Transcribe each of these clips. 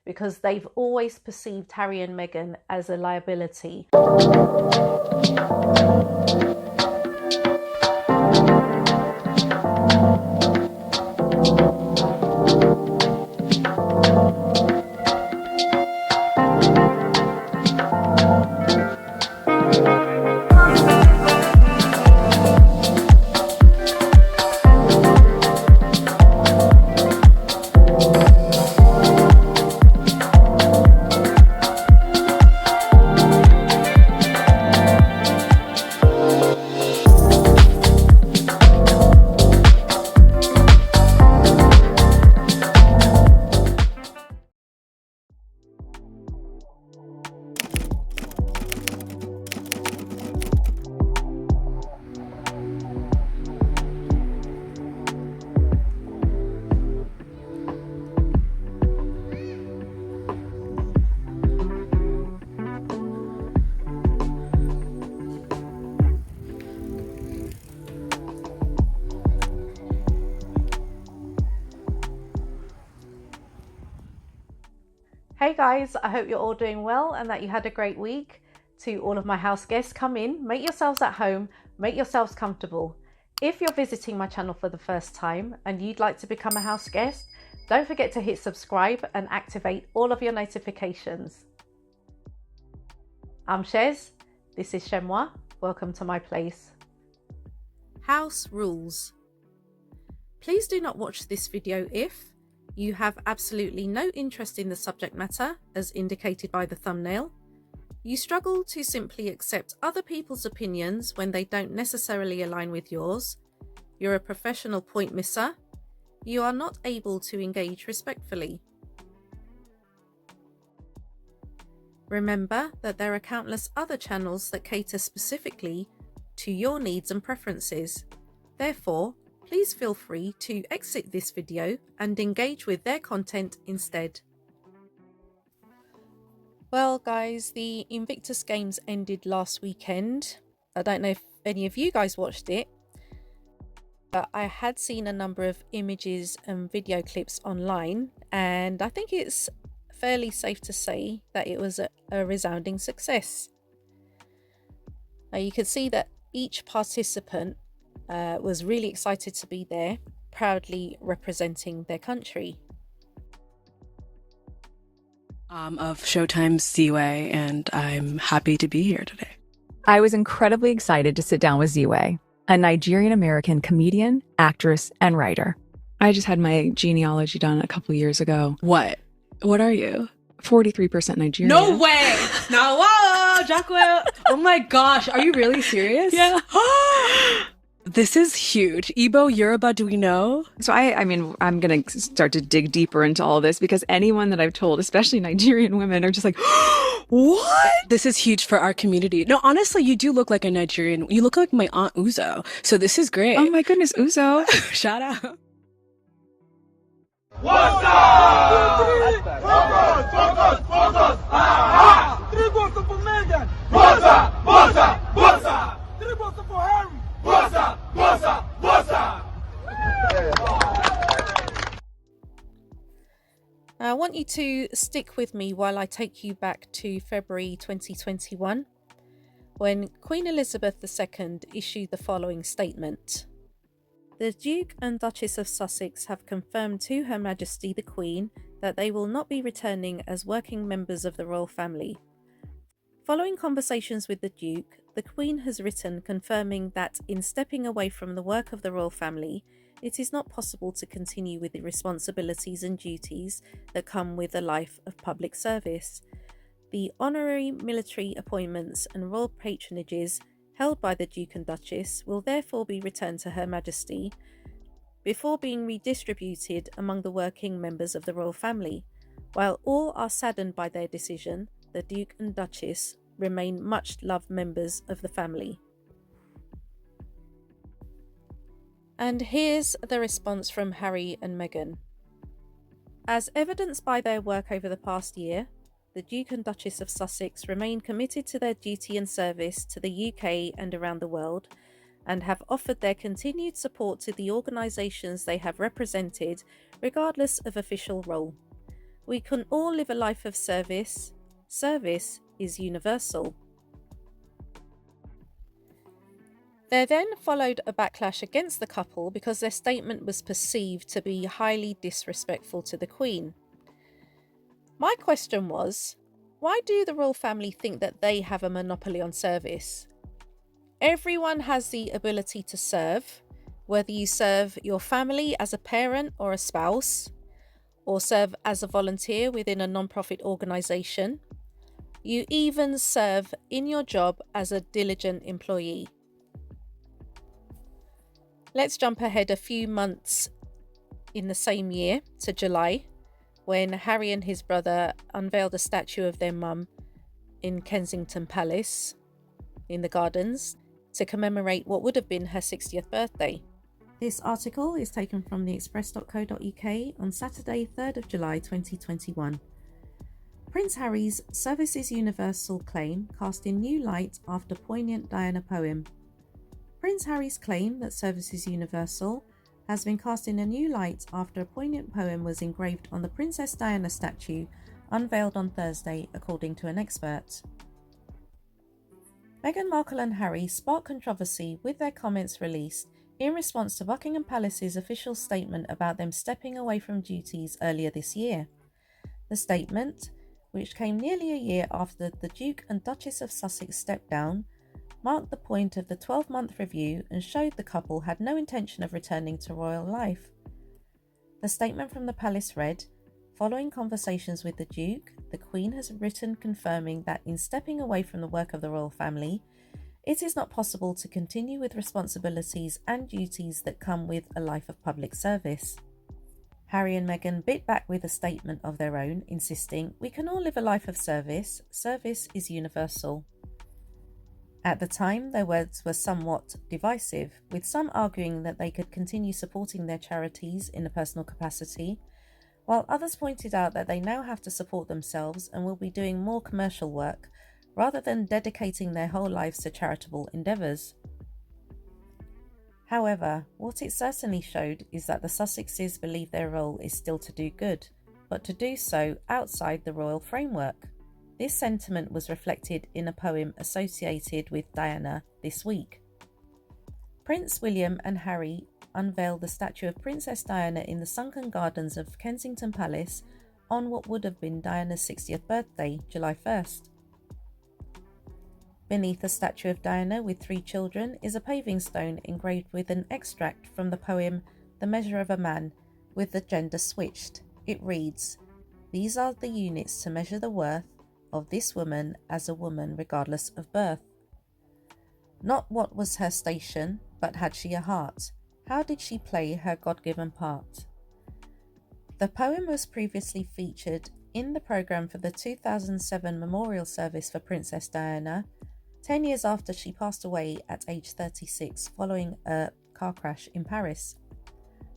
because they've always perceived Harry and Meghan as a liability. Hey guys, I hope you're all doing well and that you had a great week. To all of my house guests, come in, make yourselves at home, make yourselves comfortable. If you're visiting my channel for the first time and you'd like to become a house guest, don't forget to hit subscribe and activate all of your notifications. I'm Chez, this is Chez M0i, welcome to my place. House rules. Please do not watch this video if you have absolutely no interest in the subject matter, as indicated by the thumbnail. You struggle to simply accept other people's opinions when they don't necessarily align with yours. You're a professional point misser. You are not able to engage respectfully. Remember that there are countless other channels that cater specifically to your needs and preferences. Therefore, please feel free to exit this video and engage with their content instead. Well guys, the Invictus Games ended last weekend. I don't know if any of you guys watched it, but I had seen a number of images and video clips online, and I think it's fairly safe to say that it was a resounding success. Now you could see that each participant was really excited to be there, proudly representing their country. Of Showtime's M0i, and I'm happy to be here today. I was incredibly excited to sit down with M0i, a Nigerian-American comedian, actress, and writer. I just had my genealogy done a couple years ago. What are you? 43% Nigerian. No way! No, wow, Jacqueline. Oh my gosh, are you really serious? Yeah. This is huge. Igbo, Yoruba, do we know? So I mean, I'm going to start to dig deeper into all this because anyone that I've told, especially Nigerian women, are just like, what? This is huge for our community. No, honestly, you do look like a Nigerian. You look like my Aunt Uzo. So this is great. Oh my goodness, Uzo. Shout out. What's up? Focus! Ah! 3 votes for Meghan! What's up? 3 votes for Harry! What's up? I want you to stick with me while I take you back to February 2021, when Queen Elizabeth II issued the following statement. The Duke and Duchess of Sussex have confirmed to Her Majesty the Queen that they will not be returning as working members of the royal family. Following conversations with the Duke, the Queen has written confirming that in stepping away from the work of the royal family, it is not possible to continue with the responsibilities and duties that come with a life of public service. The honorary military appointments and royal patronages held by the Duke and Duchess will therefore be returned to Her Majesty before being redistributed among the working members of the royal family. While all are saddened by their decision, the Duke and Duchess remain much loved members of the family. And here's the response from Harry and Meghan. As evidenced by their work over the past year, the Duke and Duchess of Sussex remain committed to their duty and service to the UK and around the world, and have offered their continued support to the organisations they have represented, regardless of official role. We can all live a life of service. Service is universal. There then followed a backlash against the couple because their statement was perceived to be highly disrespectful to the Queen. My question was, why do the royal family think that they have a monopoly on service? Everyone has the ability to serve, whether you serve your family as a parent or a spouse, or serve as a volunteer within a non-profit organisation. You even serve in your job as a diligent employee. Let's jump ahead a few months in the same year to July, when Harry and his brother unveiled a statue of their mum in Kensington Palace in the gardens to commemorate what would have been her 60th birthday. This article is taken from theexpress.co.uk on Saturday, 3rd of July 2021. Prince Harry's Service is Universal claim cast in new light after poignant Diana poem. Prince Harry's claim that service is universal has been cast in a new light after a poignant poem was engraved on the Princess Diana statue unveiled on Thursday, according to an expert. Meghan Markle and Harry sparked controversy with their comments released in response to Buckingham Palace's official statement about them stepping away from duties earlier this year. The statement, which came nearly a year after the Duke and Duchess of Sussex stepped down, marked the point of the 12-month review and showed the couple had no intention of returning to royal life. The statement from the palace read, "Following conversations with the Duke, the Queen has written confirming that in stepping away from the work of the royal family, it is not possible to continue with responsibilities and duties that come with a life of public service." Harry and Meghan bit back with a statement of their own, insisting, "We can all live a life of service. Service is universal." At the time, their words were somewhat divisive, with some arguing that they could continue supporting their charities in a personal capacity, while others pointed out that they now have to support themselves and will be doing more commercial work, rather than dedicating their whole lives to charitable endeavours. However, what it certainly showed is that the Sussexes believe their role is still to do good, but to do so outside the royal framework. This sentiment was reflected in a poem associated with Diana this week. Prince William and Harry unveiled the statue of Princess Diana in the sunken gardens of Kensington Palace on what would have been Diana's 60th birthday, July 1st. Beneath the statue of Diana with 3 children is a paving stone engraved with an extract from the poem The Measure of a Man, with the gender switched. It reads, "These are the units to measure the worth of this woman as a woman regardless of birth. Not what was her station, but had she a heart? How did she play her God-given part?" The poem was previously featured in the programme for the 2007 memorial service for Princess Diana, 10 years after she passed away at age 36 following a car crash in Paris.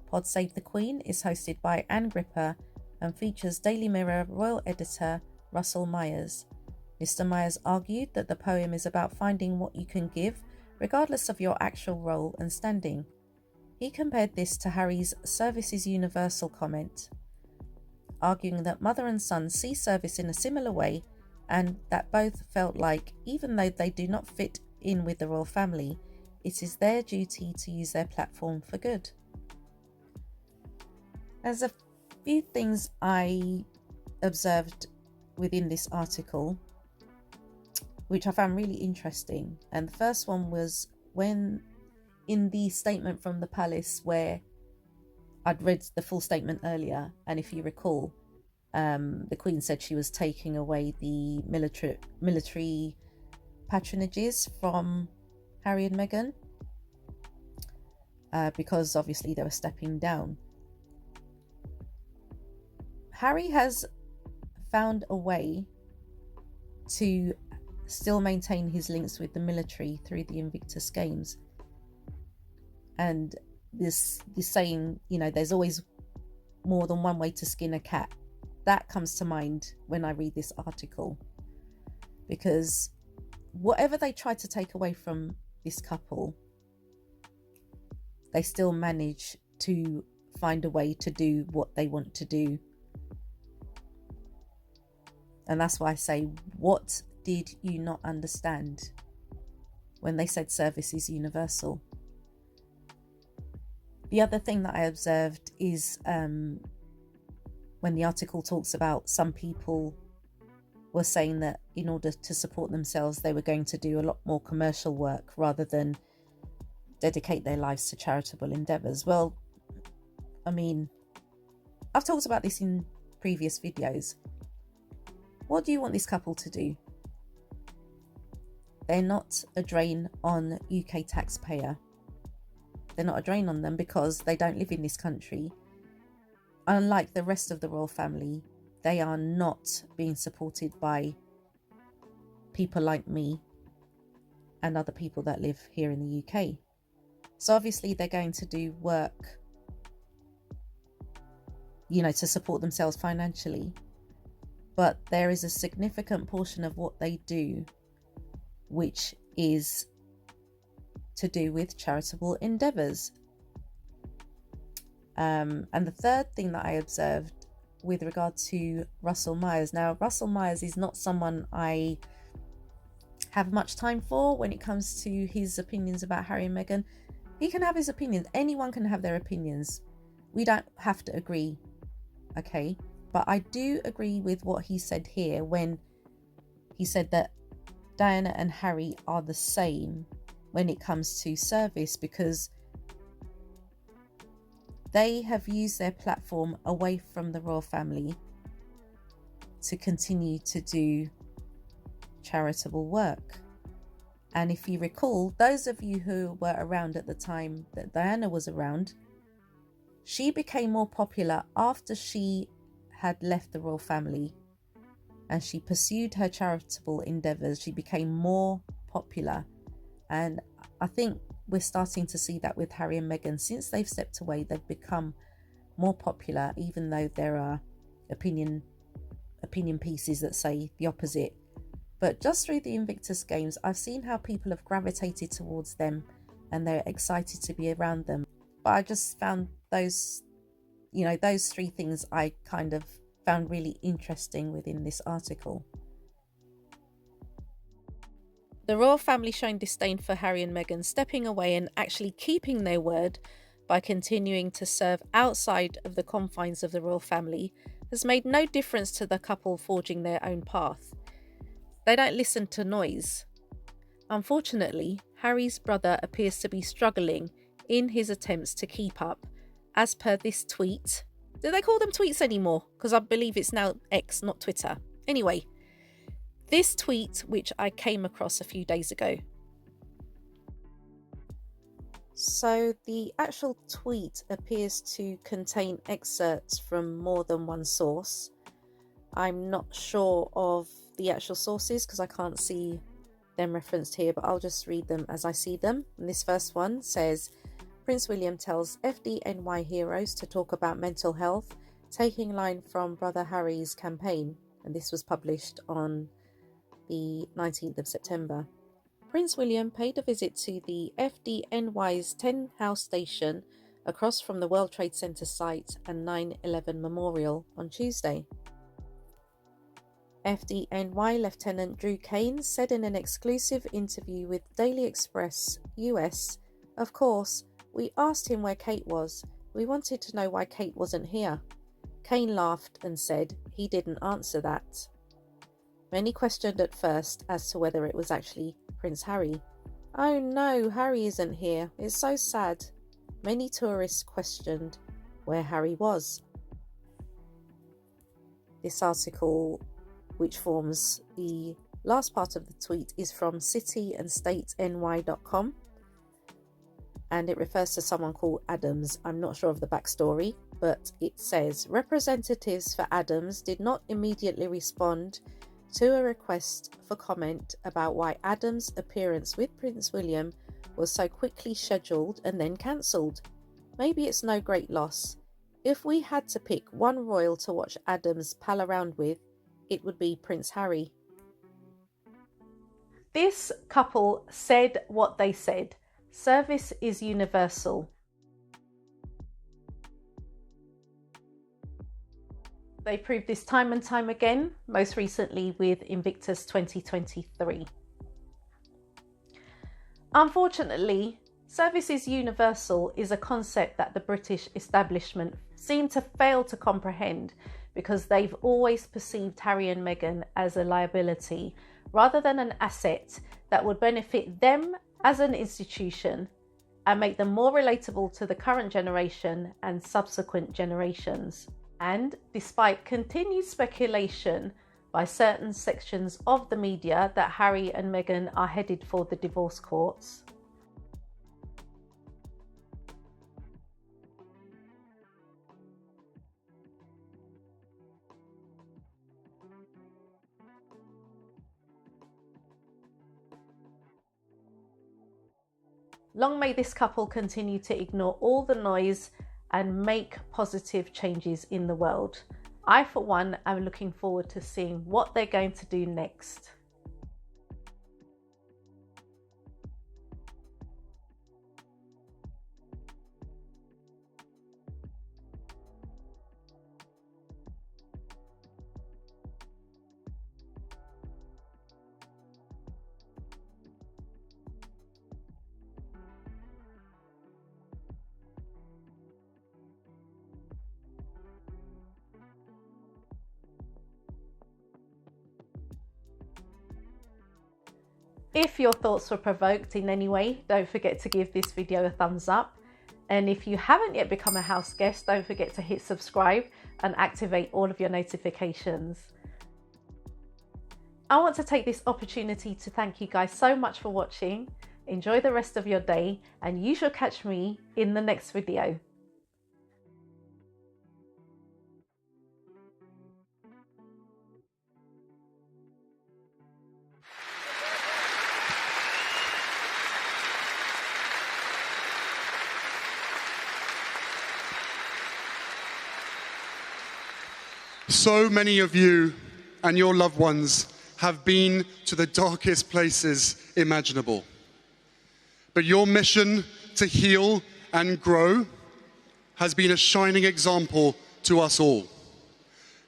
Pod Save the Queen is hosted by Anne Gripper and features Daily Mirror royal editor Russell Myers. Mr. Myers argued that the poem is about finding what you can give, regardless of your actual role and standing. He compared this to Harry's "Service is universal" comment, arguing that mother and son see service in a similar way and that both felt like, even though they do not fit in with the royal family, it is their duty to use their platform for good. There's a few things I observed within this article which I found really interesting, and the first one was when in the statement from the palace, where I'd read the full statement earlier, and if you recall, the Queen said she was taking away the military patronages from Harry and Meghan because obviously they were stepping down. Harry has found a way to still maintain his links with the military through the Invictus games. And this saying, there's always more than one way to skin a cat, that comes to mind when I read this article. Because whatever they try to take away from this couple, they still manage to find a way to do what they want to do. And that's why I say, what did you not understand when they said service is universal? The other thing that I observed is when the article talks about some people were saying that in order to support themselves, they were going to do a lot more commercial work rather than dedicate their lives to charitable endeavours. Well, I mean, I've talked about this in previous videos. What do you want this couple to do? They're not a drain on UK taxpayer. They're not a drain on them because they don't live in this country. Unlike the rest of the royal family, they are not being supported by people like me and other people that live here in the UK. So obviously they're going to do work, you know, to support themselves financially. But there is a significant portion of what they do which is to do with charitable endeavours. And the third thing that I observed with regard to Russell Myers. Now, Russell Myers is not someone I have much time for when it comes to his opinions about Harry and Meghan. He can have his opinions. Anyone can have their opinions. We don't have to agree, okay? But I do agree with what he said here when he said that Diana and Harry are the same when it comes to service, because they have used their platform away from the royal family to continue to do charitable work. And if you recall, those of you who were around at the time that Diana was around, she became more popular after she had left the royal family and she pursued her charitable endeavours. She became more popular. And I think we're starting to see that with Harry and Meghan. Since they've stepped away, they've become more popular, even though there are opinion pieces that say the opposite. But just through the Invictus games, I've seen how people have gravitated towards them and they're excited to be around them. But I just found those three things I kind of found really interesting within this article. The royal family showing disdain for Harry and Meghan, stepping away and actually keeping their word by continuing to serve outside of the confines of the royal family, has made no difference to the couple forging their own path. They don't listen to noise. Unfortunately, Harry's brother appears to be struggling in his attempts to keep up, as per this tweet. Do they call them tweets anymore? Because I believe it's now X, not Twitter. Anyway, this tweet, which I came across a few days ago. So the actual tweet appears to contain excerpts from more than one source. I'm not sure of the actual sources because I can't see them referenced here, but I'll just read them as I see them. And this first one says, Prince William tells FDNY heroes to talk about mental health, taking line from Brother Harry's campaign. And this was published on the 19th of September. Prince William paid a visit to the FDNY's 10 House station across from the World Trade Center site and 9/11 Memorial on Tuesday. FDNY Lieutenant Drew Kane said in an exclusive interview with Daily Express US, "Of course, we asked him where Kate was. We wanted to know why Kate wasn't here." Kane laughed and said he didn't answer that. Many questioned at first as to whether it was actually Prince Harry. "Oh no, Harry isn't here. It's so sad." Many tourists questioned where Harry was. This article, which forms the last part of the tweet, is from cityandstateny.com, and it refers to someone called Adams. I'm not sure of the backstory, but it says representatives for Adams did not immediately respond to a request for comment about why Adams' appearance with Prince William was so quickly scheduled and then cancelled. Maybe it's no great loss. If we had to pick one royal to watch Adams pal around with, it would be Prince Harry. This couple said what they said. Service is universal. They proved this time and time again, most recently with Invictus 2023. Unfortunately, service is universal is a concept that the British establishment seem to fail to comprehend because they've always perceived Harry and Meghan as a liability rather than an asset that would benefit them as an institution and make them more relatable to the current generation and subsequent generations. And despite continued speculation by certain sections of the media that Harry and Meghan are headed for the divorce courts, long may this couple continue to ignore all the noise and make positive changes in the world. I, for one, am looking forward to seeing what they're going to do next. If your thoughts were provoked in any way, don't forget to give this video a thumbs up. And if you haven't yet become a house guest, don't forget to hit subscribe and activate all of your notifications. I want to take this opportunity to thank you guys so much for watching. Enjoy the rest of your day, and you shall catch me in the next video. So many of you and your loved ones have been to the darkest places imaginable. But your mission to heal and grow has been a shining example to us all.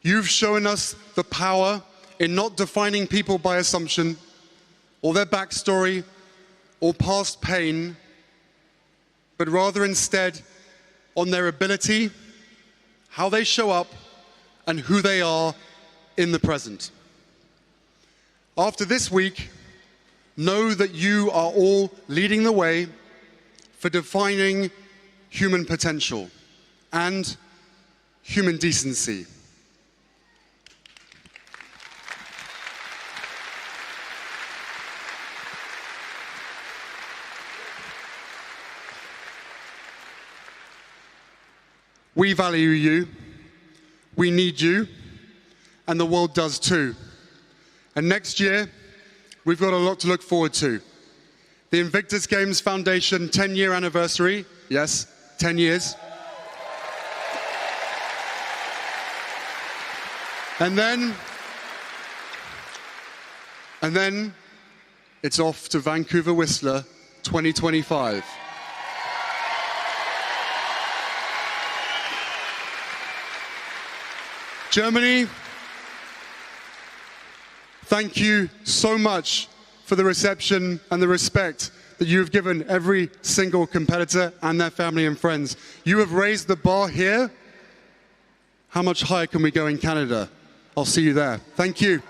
You've shown us the power in not defining people by assumption or their backstory or past pain, but rather instead on their ability, how they show up, and who they are in the present. After this week, know that you are all leading the way for defining human potential and human decency. We value you. We need you, and the world does too. And next year, we've got a lot to look forward to. The Invictus Games Foundation 10-year anniversary. Yes, 10 years. And then it's off to Vancouver Whistler 2025. Germany, thank you so much for the reception and the respect that you have given every single competitor and their family and friends. You have raised the bar here. How much higher can we go in Canada? I'll see you there. Thank you.